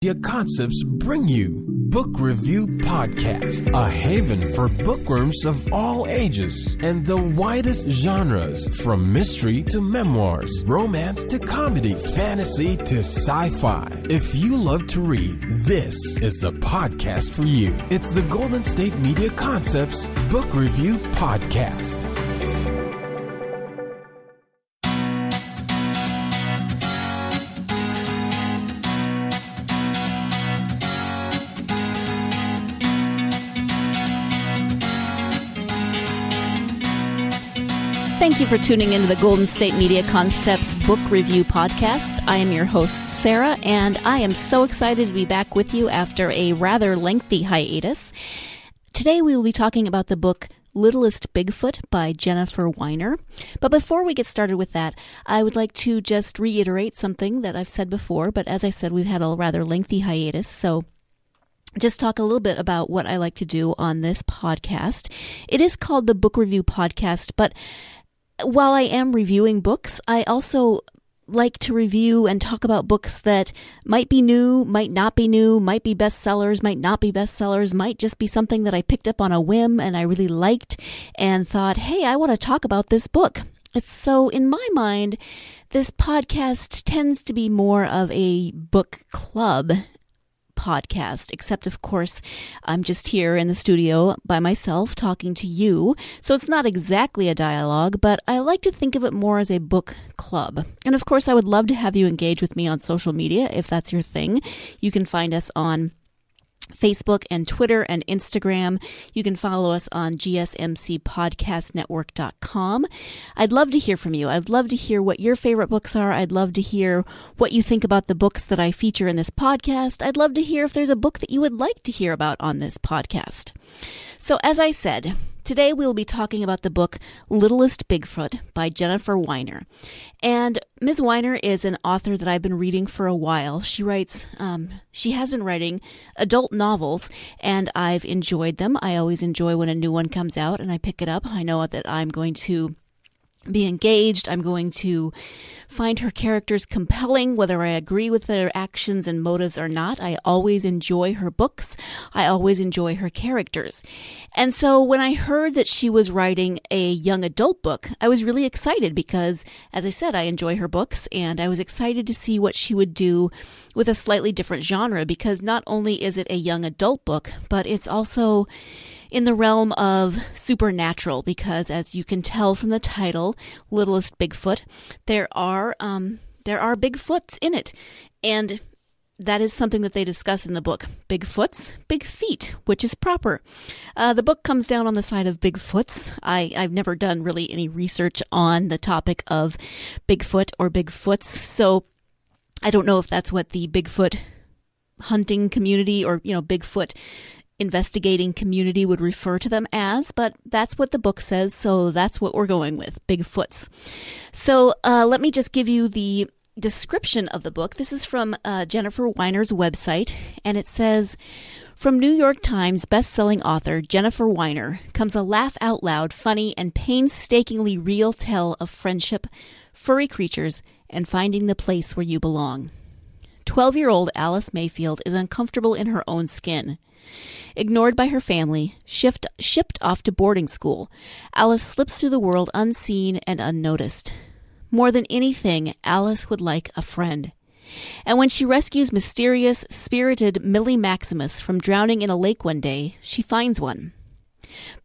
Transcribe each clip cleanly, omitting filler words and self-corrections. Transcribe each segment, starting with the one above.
Media Concepts bring you Book Review Podcast, a haven for bookworms of all ages and the widest genres, from mystery to memoirs, romance to comedy, fantasy to sci-fi. If you love to read, this is the podcast for you. It's the Golden State Media Concepts Book Review Podcast. Thank you for tuning into the Golden State Media Concepts Book Review Podcast. I am your host, Sarah, and I am so excited to be back with you after a rather lengthy hiatus. Today we will be talking about the book Littlest Bigfoot by Jennifer Weiner. But before we get started with that, I would like to just reiterate something that I've said before, but as I said, we've had a rather lengthy hiatus, so just talk a little bit about what I like to do on this podcast. It is called the Book Review Podcast, but while I am reviewing books, I also like to review and talk about books that might be new, might not be new, might be bestsellers, might not be bestsellers, might just be something that I picked up on a whim and I really liked and thought, hey, I want to talk about this book. So in my mind, this podcast tends to be more of a book club podcast, except of course I'm just here in the studio by myself talking to you, so it's not exactly a dialogue, but I like to think of it more as a book club. And of course I would love to have you engage with me on social media if that's your thing. You can find us on Facebook and Twitter and Instagram. You can follow us on GSMCpodcastnetwork.com. I'd love to hear from you. I'd love to hear what your favorite books are. I'd love to hear what you think about the books that I feature in this podcast. I'd love to hear if there's a book that you would like to hear about on this podcast. So as I said, today we'll be talking about the book Littlest Bigfoot by Jennifer Weiner. And Ms. Weiner is an author that I've been reading for a while. She has been writing adult novels, and I've enjoyed them. I always enjoy when a new one comes out and I pick it up. I know that I'm going to be engaged. I'm going to find her characters compelling, whether I agree with their actions and motives or not. I always enjoy her books. I always enjoy her characters. And so when I heard that she was writing a young adult book, I was really excited because, as I said, I enjoy her books, and I was excited to see what she would do with a slightly different genre, because not only is it a young adult book, but it's also in the realm of supernatural, because as you can tell from the title, Littlest Bigfoot, there are Bigfoots in it. And that is something that they discuss in the book. Bigfoots, big feet, which is proper. The book comes down on the side of Bigfoots. I've never done really any research on the topic of Bigfoot or Bigfoots, so I don't know if that's what the Bigfoot hunting community or, Bigfoot investigating community would refer to them as, but that's what the book says, so that's what we're going with, Bigfoots. So let me just give you the description of the book. This is from Jennifer Weiner's website, and it says, from New York Times best-selling author Jennifer Weiner comes a laugh-out-loud, funny, and painstakingly real tale of friendship, furry creatures, and finding the place where you belong. 12-year-old Alice Mayfield is uncomfortable in her own skin. Ignored by her family, shipped off to boarding school, Alice slips through the world unseen and unnoticed. More than anything, Alice would like a friend. And when she rescues mysterious, spirited Millie Maximus from drowning in a lake one day, she finds one.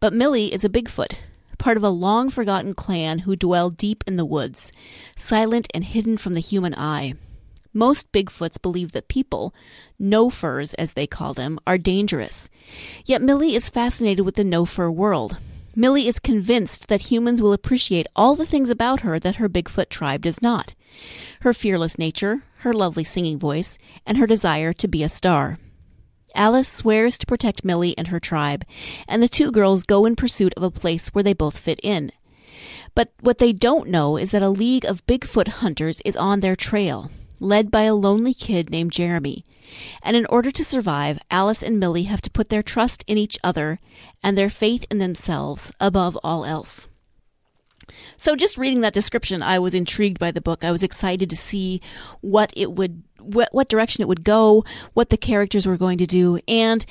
But Millie is a Bigfoot, part of a long-forgotten clan who dwell deep in the woods, silent and hidden from the human eye. Most Bigfoots believe that people, no-furs as they call them, are dangerous. Yet Millie is fascinated with the no-fur world. Millie is convinced that humans will appreciate all the things about her that her Bigfoot tribe does not. Her fearless nature, her lovely singing voice, and her desire to be a star. Alice swears to protect Millie and her tribe, and the two girls go in pursuit of a place where they both fit in. But what they don't know is that a league of Bigfoot hunters is on their trail, led by a lonely kid named Jeremy. And in order to survive, Alice and Millie have to put their trust in each other and their faith in themselves above all else. So just reading that description, I was intrigued by the book. I was excited to see what it would what direction it would go, what the characters were going to do. And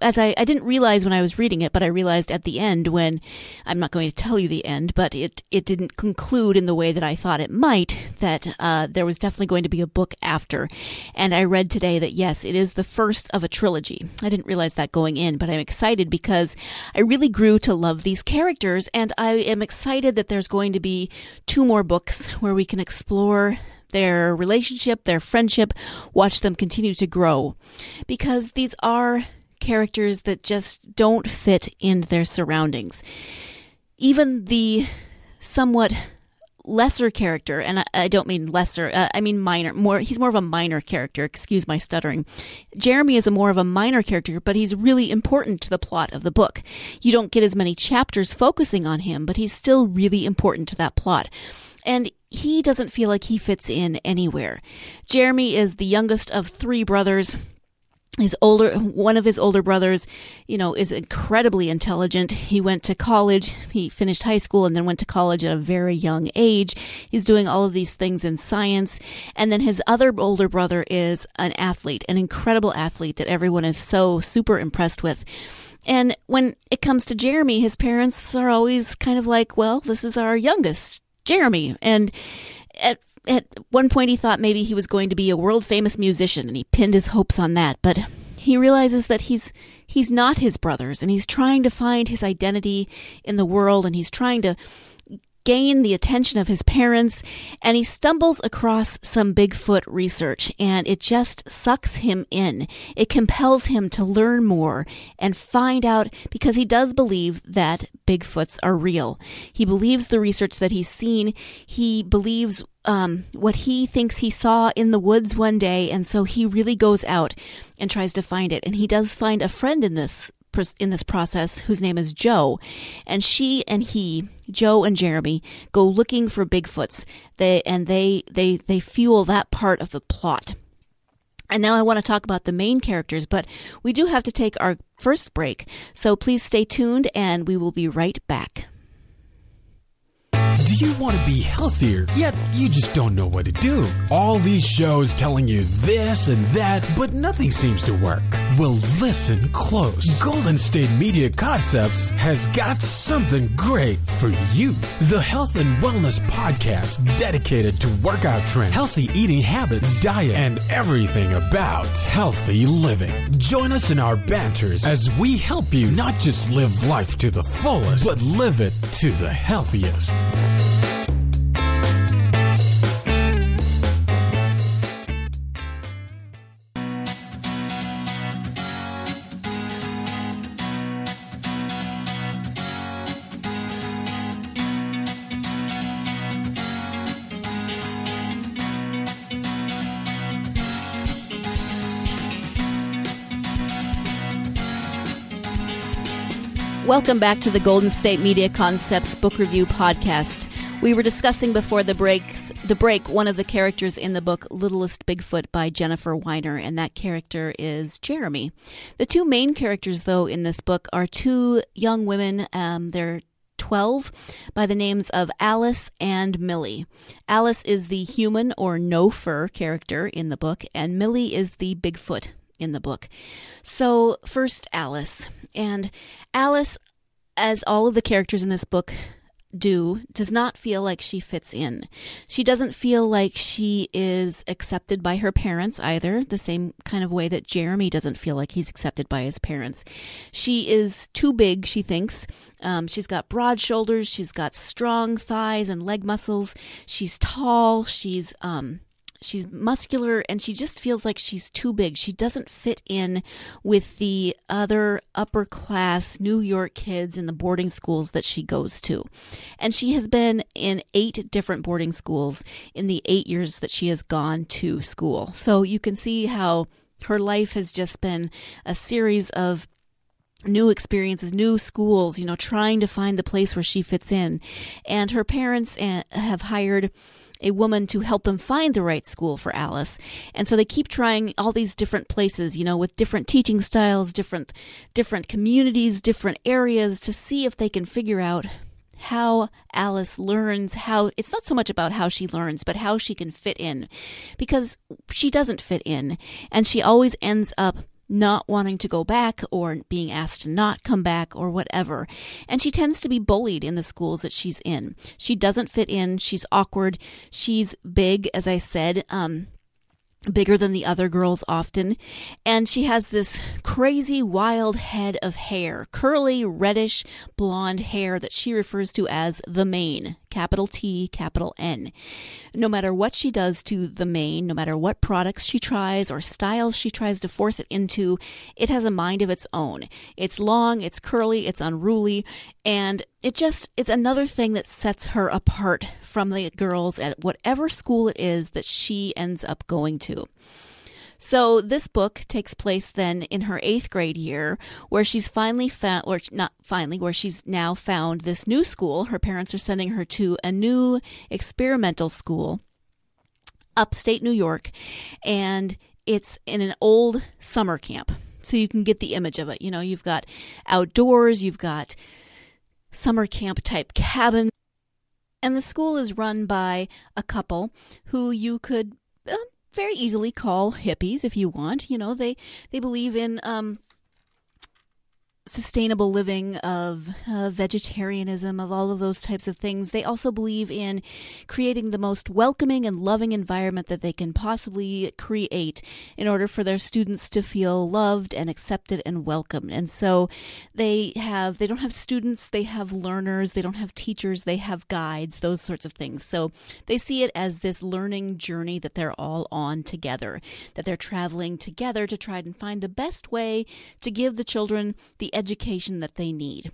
as I didn't realize when I was reading it, but I realized at the end when, I'm not going to tell you the end, but it didn't conclude in the way that I thought it might, that there was definitely going to be a book after. And I read today that yes, it is the first of a trilogy. I didn't realize that going in, but I'm excited because I really grew to love these characters, and I am excited that there's going to be 2 more books where we can explore their relationship, their friendship, watch them continue to grow. Because these are characters that just don't fit in their surroundings. Even the somewhat lesser character, and I don't mean lesser, I mean minor, he's more of a minor character, excuse my stuttering. Jeremy is more of a minor character, but he's really important to the plot of the book. You don't get as many chapters focusing on him, but he's still really important to that plot. And he doesn't feel like he fits in anywhere. Jeremy is the youngest of 3 brothers. One of his older brothers, is incredibly intelligent. He went to college. He finished high school and then went to college at a very young age. He's doing all of these things in science. And then his other older brother is an athlete, an incredible athlete that everyone is so super impressed with. And when it comes to Jeremy, his parents are always kind of like, well, this is our youngest, Jeremy. And at one point he thought maybe he was going to be a world famous musician, and he pinned his hopes on that. But he realizes that he's not his brothers, and he's trying to find his identity in the world, and he's trying to gain the attention of his parents, and he stumbles across some Bigfoot research, and it just sucks him in. It compels him to learn more and find out, because he does believe that Bigfoots are real. He believes the research that he's seen. He believes what he thinks he saw in the woods one day, and so he really goes out and tries to find it. And he does find a friend in this process whose name is Joe, and Joe and Jeremy, go looking for Bigfoots. They fuel that part of the plot. And now I want to talk about the main characters, but we do have to take our first break, so please stay tuned and we will be right back. Do you want to be healthier, yet you just don't know what to do? All these shows telling you this and that, but nothing seems to work. Well, listen close. Golden State Media Concepts has got something great for you. The Health and Wellness Podcast, dedicated to workout trends, healthy eating habits, diet, and everything about healthy living. Join us in our banters as we help you not just live life to the fullest, but live it to the healthiest. Welcome back to the Golden State Media Concepts Book Review Podcast. We were discussing before the break one of the characters in the book Littlest Bigfoot by Jennifer Weiner, and that character is Jeremy. The 2 main characters, though, in this book are 2 young women. They're 12, by the names of Alice and Millie. Alice is the human or no fur character in the book, and Millie is the Bigfoot in the book. So first, Alice. And Alice, as all of the characters in this book do, does not feel like she fits in. She doesn't feel like she is accepted by her parents either, the same kind of way that Jeremy doesn't feel like he's accepted by his parents. She is too big, she thinks. She's got broad shoulders, she's got strong thighs and leg muscles, she's tall, she's muscular, and she just feels like she's too big. She doesn't fit in with the other upper class New York kids in the boarding schools that she goes to. And she has been in 8 different boarding schools in the 8 years that she has gone to school. So you can see how her life has just been a series of new experiences, new schools, trying to find the place where she fits in. And her parents have hired a woman to help them find the right school for Alice. And so they keep trying all these different places, with different teaching styles, different communities, different areas, to see if they can figure out how Alice learns, how it's not so much about how she learns, but how she can fit in, because she doesn't fit in, and she always ends up not wanting to go back or being asked to not come back or whatever. And she tends to be bullied in the schools that she's in. She doesn't fit in. She's awkward. She's big, as I said, bigger than the other girls often. And she has this crazy wild head of hair, curly, reddish, blonde hair that she refers to as the mane, capital T, capital N. No matter what she does to the mane, no matter what products she tries or styles she tries to force it into, it has a mind of its own. It's long, it's curly, it's unruly, and it's another thing that sets her apart from the girls at whatever school it is that she ends up going to. So this book takes place then in her 8th grade year, where she's where she's now found this new school. Her parents are sending her to a new experimental school, upstate New York, and it's in an old summer camp. So you can get the image of it. You know, you've got outdoors, you've got summer camp type cabin, and the school is run by a couple who you could very easily call hippies if you want. You know, they believe in sustainable living, of vegetarianism, of all of those types of things. They also believe in creating the most welcoming and loving environment that they can possibly create in order for their students to feel loved and accepted and welcomed. And so they don't have students, they have learners, they don't have teachers, they have guides, those sorts of things. So they see it as this learning journey that they're all on together, that they're traveling together to try and find the best way to give the children the education that they need.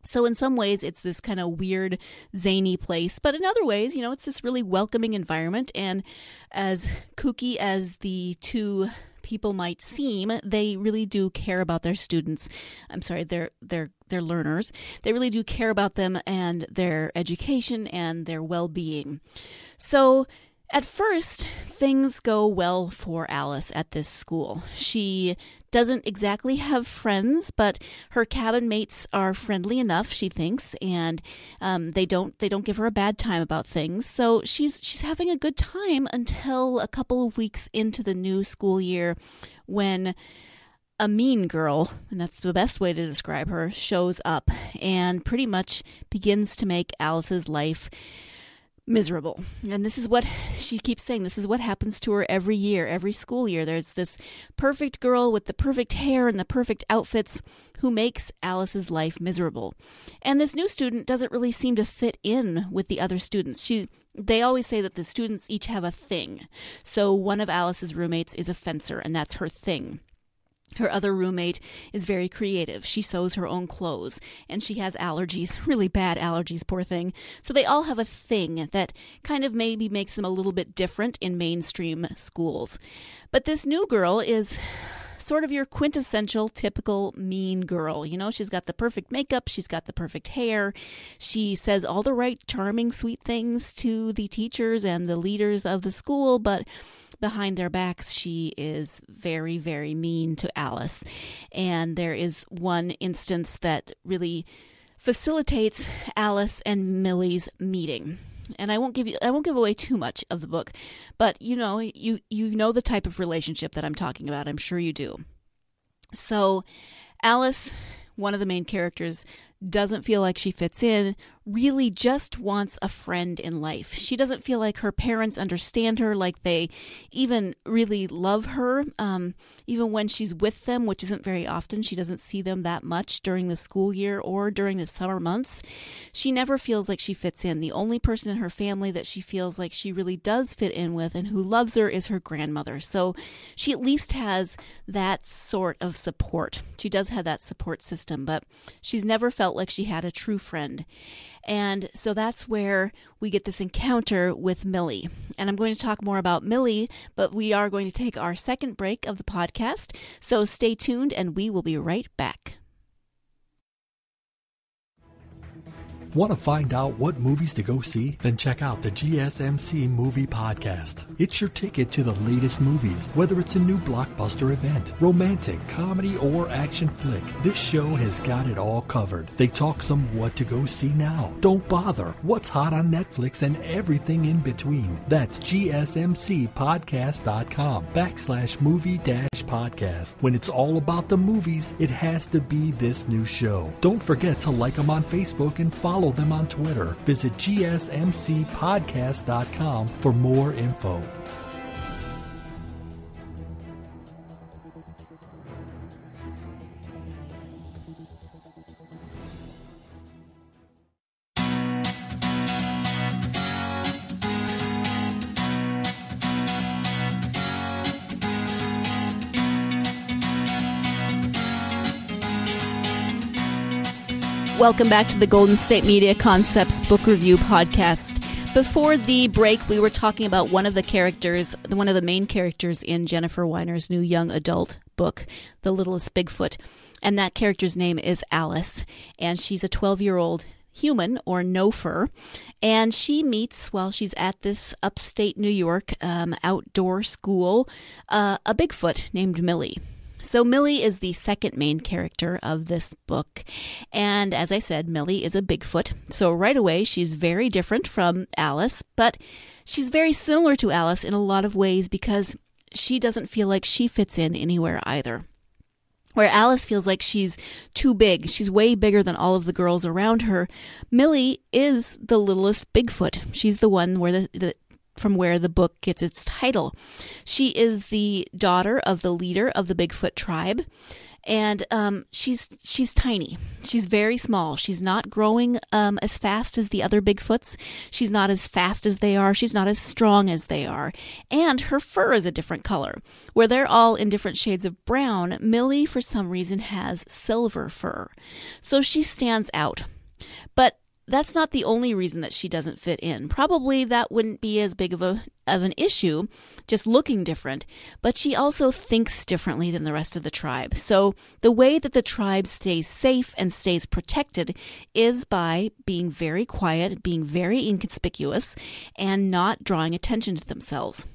So in some ways, it's this kind of weird, zany place, but in other ways, you know, it's this really welcoming environment. And as kooky as the two people might seem, they really do care about their students. I'm sorry, their learners. They really do care about them and their education and their well-being. So at first, things go well for Alice at this school. She doesn't exactly have friends, but her cabin mates are friendly enough, she thinks, and they don't give her a bad time about things. So she's having a good time until a couple of weeks into the new school year, when a mean girl, and that's the best way to describe her, shows up and pretty much begins to make Alice's life miserable. And this is what she keeps saying. This is what happens to her every year, every school year. There's this perfect girl with the perfect hair and the perfect outfits who makes Alice's life miserable. And this new student doesn't really seem to fit in with the other students. They always say that the students each have a thing. So one of Alice's roommates is a fencer, and that's her thing. Her other roommate is very creative. She sews her own clothes, and she has allergies, really bad allergies, poor thing. So they all have a thing that kind of maybe makes them a little bit different in mainstream schools. But this new girl is sort of your quintessential, typical mean girl. You know, she's got the perfect makeup. She's got the perfect hair. She says all the right, charming, sweet things to the teachers and the leaders of the school, but behind their backs, she is very, very mean to Alice. And there is one instance that really facilitates Alice and Millie's meeting. And I won't give away too much of the book, but you know the type of relationship that I'm talking about. I'm sure you do. So Alice, one of the main characters, doesn't feel like she fits in, really just wants a friend in life. She doesn't feel like her parents understand her, like they even really love her. Even when she's with them, which isn't very often, she doesn't see them that much during the school year or during the summer months. She never feels like she fits in. The only person in her family that she feels like she really does fit in with and who loves her is her grandmother. So she at least has that sort of support. She does have that support system, but she's never felt like she had a true friend. And so that's where we get this encounter with Millie. And I'm going to talk more about Millie, but we are going to take our second break of the podcast. So stay tuned and we will be right back. Want to find out what movies to go see? Then check out the GSMC Movie Podcast. It's your ticket to the latest movies, whether it's a new blockbuster event, romantic, comedy, or action flick. This show has got it all covered. They talk some what to go see now, don't bother, what's hot on Netflix, and everything in between. That's gsmcpodcast.com/movie-podcast. When it's all about the movies, it has to be this new show. Don't forget to like them on Facebook and follow them on Twitter. Visit gsmcpodcast.com for more info. Welcome back to the Golden State Media Concepts Book Review Podcast. Before the break, we were talking about one of the main characters in Jennifer Weiner's new young adult book, The Littlest Bigfoot. And that character's name is Alice. And she's a 12-year-old human, or no fur. And she meets, while she's at this upstate New York outdoor school, a Bigfoot named Millie. So Millie is the second main character of this book. And as I said, Millie is a Bigfoot. So right away, she's very different from Alice, but she's very similar to Alice in a lot of ways because she doesn't feel like she fits in anywhere either. Where Alice feels like she's too big, she's way bigger than all of the girls around her, Millie is the littlest Bigfoot. She's the one where from where the book gets its title. She is the daughter of the leader of the Bigfoot tribe, and she's tiny. She's very small. She's not growing as fast as the other Bigfoots. She's not as fast as they are. She's not as strong as they are. And her fur is a different color. Where they're all in different shades of brown, Millie, for some reason, has silver fur. So she stands out. But that's not the only reason that she doesn't fit in. Probably that wouldn't be as big of an issue, just looking different. But she also thinks differently than the rest of the tribe. So the way that the tribe stays safe and stays protected is by being very quiet, being very inconspicuous, and not drawing attention to themselves.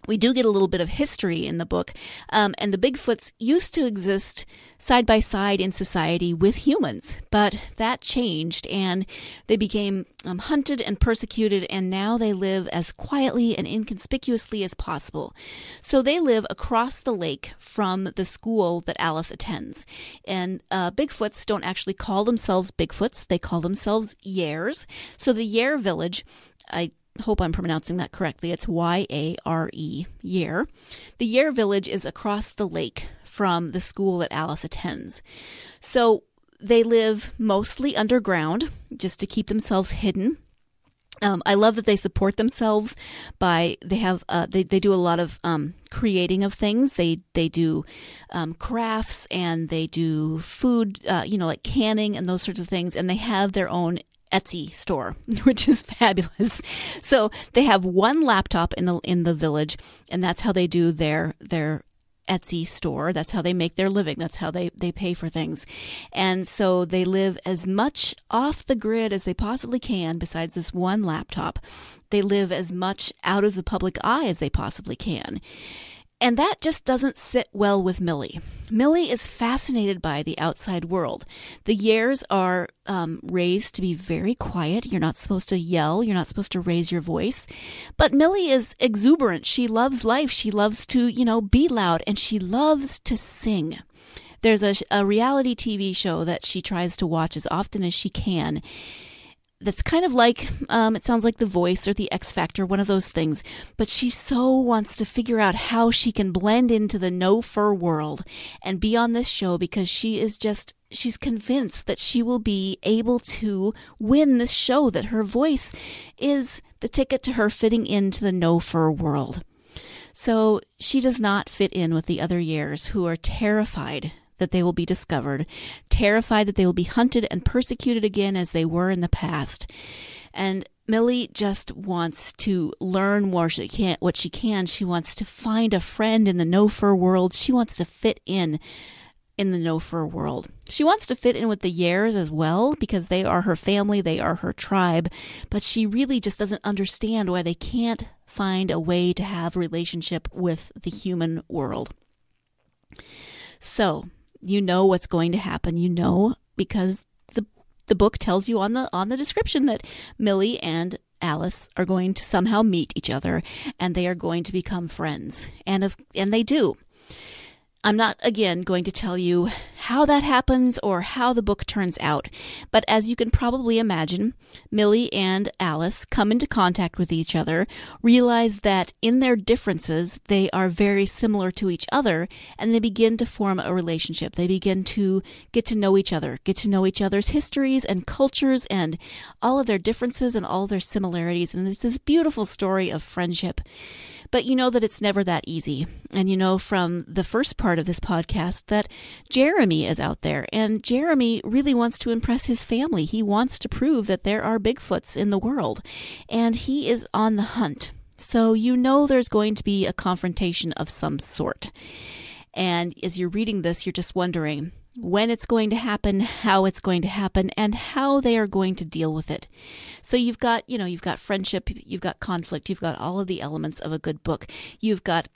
We do get a little bit of history in the book, and the Bigfoots used to exist side by side in society with humans, but that changed, and they became hunted and persecuted, and now they live as quietly and inconspicuously as possible. So they live across the lake from the school that Alice attends, and Bigfoots don't actually call themselves Bigfoots, they call themselves Yares. So the Yare village, I hope I'm pronouncing that correctly. It's Y-A-R-E, Yare. The Yare village is across the lake from the school that Alice attends. So they live mostly underground just to keep themselves hidden. I love that they support themselves by they do a lot of creating of things. They do crafts, and they do food, like canning and those sorts of things. And they have their own Etsy store, which is fabulous. So they have one laptop in the village, and that's how they do their Etsy store. That's how they make their living. That's how they pay for things. And so they live as much off the grid as they possibly can. Besides this one laptop, they live as much out of the public eye as they possibly can. And that just doesn't sit well with Millie. Millie is fascinated by the outside world. The Yares are raised to be very quiet. You're not supposed to yell. You're not supposed to raise your voice. But Millie is exuberant. She loves life. She loves to, be loud, and she loves to sing. There's a reality TV show that she tries to watch as often as she can. That's kind of like, it sounds like The Voice or The X Factor, one of those things. But she so wants to figure out how she can blend into the no-fur world and be on this show because she's convinced that she will be able to win this show, that her voice is the ticket to her fitting into the no-fur world. So she does not fit in with the other Yares, who are terrified that they will be discovered, terrified that they will be hunted and persecuted again as they were in the past. And Millie just wants to learn what she can. She wants to find a friend in the no-fur world. She wants to fit in in the no-fur world. She wants to fit in with the Years as well because they are her family, they are her tribe, but she really just doesn't understand why they can't find a way to have a relationship with the human world. So, you know what's going to happen. You know because the book tells you on the description that Millie and Alice are going to somehow meet each other and they are going to become friends. And they do. I'm not, again, going to tell you how that happens or how the book turns out, but as you can probably imagine, Millie and Alice come into contact with each other, realize that in their differences, they are very similar to each other, and they begin to form a relationship. They begin to get to know each other, get to know each other's histories and cultures and all of their differences and all of their similarities, and it's this beautiful story of friendship. But you know that it's never that easy. And you know from the first part of this podcast that Jeremy is out there. And Jeremy really wants to impress his family. He wants to prove that there are Bigfoots in the world. And he is on the hunt. So you know there's going to be a confrontation of some sort. And as you're reading this, you're just wondering when it's going to happen, how it's going to happen, and how they are going to deal with it. So you've got friendship, you've got conflict, you've got all of the elements of a good book. You've got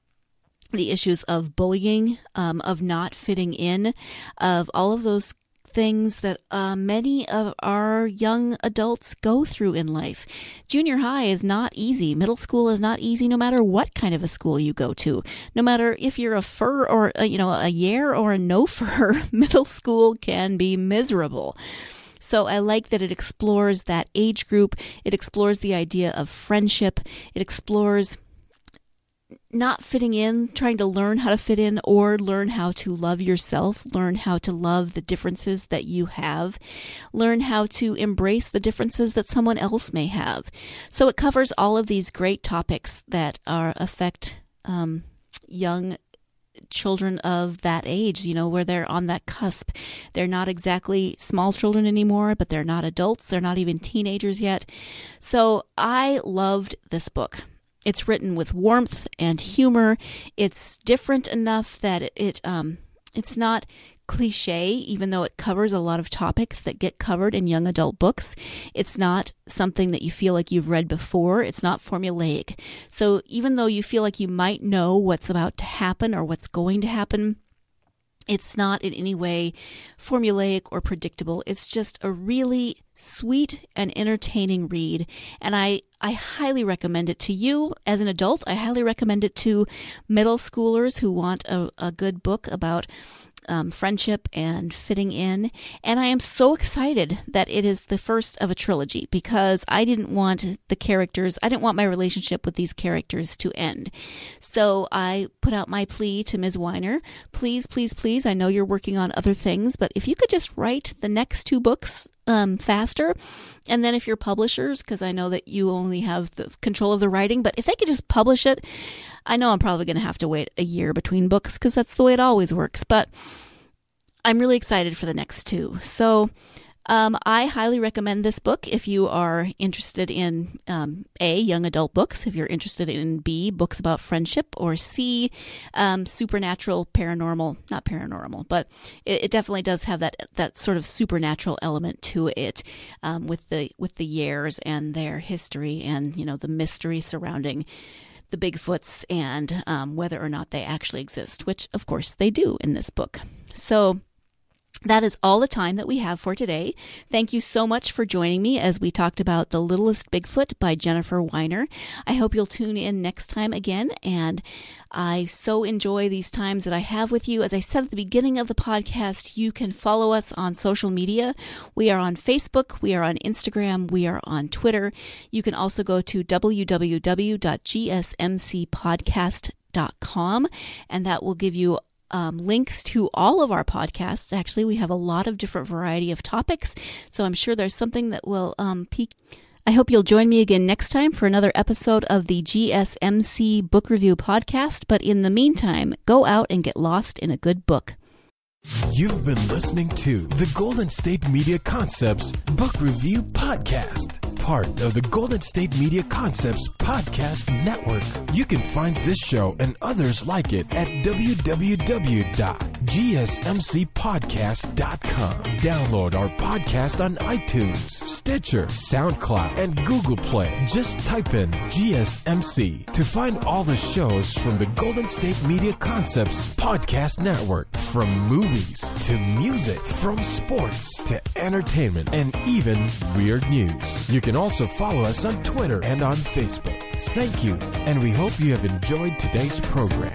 the issues of bullying, of not fitting in, of all of those things that many of our young adults go through in life. Junior high is not easy. Middle school is not easy no matter what kind of a school you go to. No matter if you're a fur or a Yare or a no fur, middle school can be miserable. So I like that it explores that age group. It explores the idea of friendship. It explores not fitting in, trying to learn how to fit in or learn how to love yourself, learn how to love the differences that you have, learn how to embrace the differences that someone else may have. So it covers all of these great topics that affect young children of that age, where they're on that cusp. They're not exactly small children anymore, but they're not adults. They're not even teenagers yet. So I loved this book. It's written with warmth and humor. It's different enough that it's not cliche, even though it covers a lot of topics that get covered in young adult books. It's not something that you feel like you've read before. It's not formulaic. So even though you feel like you might know what's about to happen or what's going to happen, it's not in any way formulaic or predictable. It's just a really sweet and entertaining read. And I highly recommend it to you as an adult. I highly recommend it to middle schoolers who want a good book about friendship and fitting in. And I am so excited that it is the first of a trilogy because I didn't want my relationship with these characters to end. So I put out my plea to Ms. Weiner. Please, please, please, I know you're working on other things, but if you could just write the next two books faster. And then if you're publishers, because I know that you only have the control of the writing, but if they could just publish it, I know I'm probably going to have to wait a year between books because that's the way it always works. But I'm really excited for the next two. So I highly recommend this book if you are interested in A, young adult books, if you're interested in B, books about friendship, or C, supernatural, paranormal, not paranormal, but it definitely does have that sort of supernatural element to it with the Years and their history and, the mystery surrounding the Bigfoots and whether or not they actually exist, which of course they do in this book. So that is all the time that we have for today. Thank you so much for joining me as we talked about The Littlest Bigfoot by Jennifer Weiner. I hope you'll tune in next time again, and I so enjoy these times that I have with you. As I said at the beginning of the podcast, you can follow us on social media. We are on Facebook, we are on Instagram, we are on Twitter. You can also go to www.gsmcpodcast.com, and that will give you links to all of our podcasts. Actually, we have a lot of different variety of topics, so I'm sure there's something that will pique. I hope you'll join me again next time for another episode of the GSMC Book Review Podcast, but in the meantime, go out and get lost in a good book. You've been listening to the Golden State Media Concepts Book Review Podcast, part of the Golden State Media Concepts Podcast Network. You can find this show and others like it at www.goldenstatemedia.com. GSMCpodcast.com. Download our podcast on iTunes, Stitcher, SoundCloud, and Google Play. Just type in GSMC to find all the shows from the Golden State Media Concepts Podcast Network. From movies to music, from sports to entertainment, and even weird news. You can also follow us on Twitter and on Facebook. Thank you, and we hope you have enjoyed today's program.